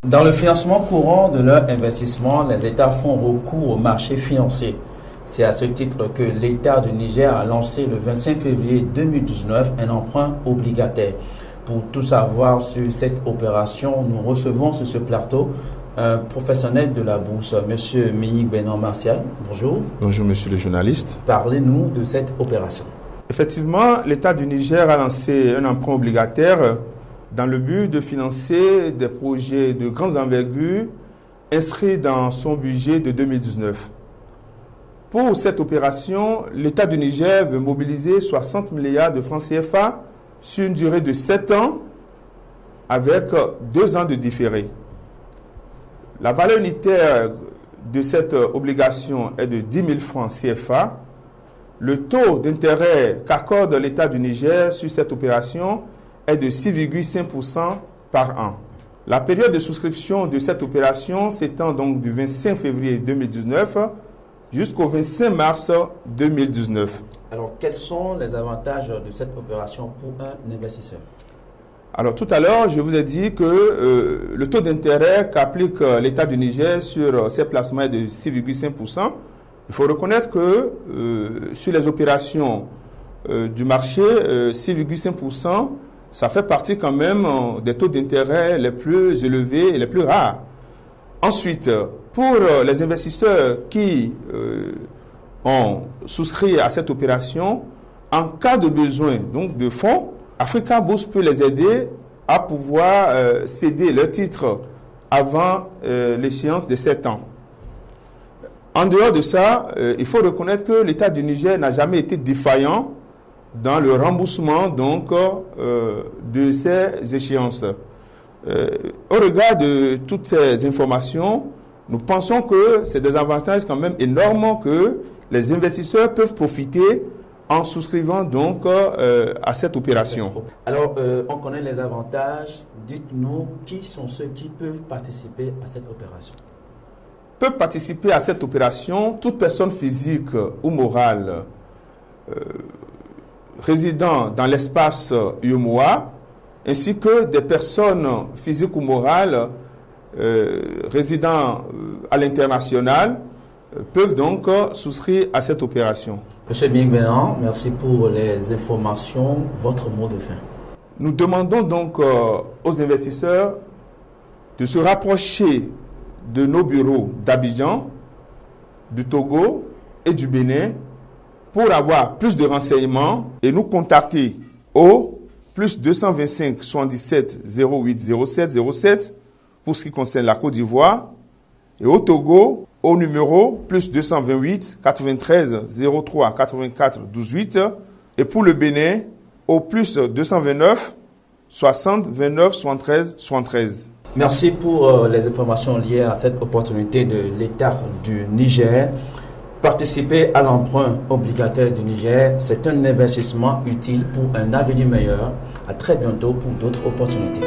Dans le financement courant de leur investissement, les États font recours au marché financier. C'est à ce titre que l'État du Niger a lancé le 25 février 2019 un emprunt obligataire. Pour tout savoir sur cette opération, nous recevons sur ce plateau un professionnel de la bourse, M. Meyig Benan Martial. Bonjour. Bonjour, monsieur le journaliste. Parlez-nous de cette opération. Effectivement, l'État du Niger a lancé un emprunt obligataire dans le but de financer des projets de grande envergure inscrits dans son budget de 2019. Pour cette opération, l'État du Niger veut mobiliser 60 milliards de francs CFA sur une durée de 7 ans avec 2 ans de différé. La valeur unitaire de cette obligation est de 10 000 francs CFA. Le taux d'intérêt qu'accorde l'État du Niger sur cette opération est de 6,5% par an. La période de souscription de cette opération s'étend donc du 25 février 2019 jusqu'au 25 mars 2019. Alors, quels sont les avantages de cette opération pour un investisseur? Alors, tout à l'heure, je vous ai dit que le taux d'intérêt qu'applique l'État du Niger sur ses placements est de 6,5%. Il faut reconnaître que sur les opérations du marché, 6,5%, ça fait partie quand même des taux d'intérêt les plus élevés et les plus rares. Ensuite, pour les investisseurs qui ont souscrit à cette opération, en cas de besoin donc de fonds, Africa Bourse peut les aider à pouvoir céder leurs titres avant l'échéance de 7 ans. En dehors de ça, il faut reconnaître que l'État du Niger n'a jamais été défaillant dans le remboursement donc, de ces échéances. Au regard de toutes ces informations, nous pensons que c'est des avantages quand même énormes que les investisseurs peuvent profiter en souscrivant donc à cette opération. Alors, on connaît les avantages. Dites-nous qui sont ceux qui peuvent participer à cette opération. Peuvent participer à cette opération toute personne physique ou morale résidant dans l'espace UEMOA, ainsi que des personnes physiques ou morales résidant à l'international peuvent donc souscrire à cette opération. Monsieur Meyig Benan, merci pour les informations. Votre mot de fin. Nous demandons donc aux investisseurs de se rapprocher de nos bureaux d'Abidjan, du Togo et du Bénin pour avoir plus de renseignements et nous contacter au plus 225 77 08 07 07 pour ce qui concerne la Côte d'Ivoire et au Togo au numéro plus 228 93 03 84 12 8 et pour le Bénin au plus 229 60 29 73 73. Merci pour les informations liées à cette opportunité de l'État du Niger. Participer à l'emprunt obligataire du Niger, c'est un investissement utile pour un avenir meilleur. À très bientôt pour d'autres opportunités.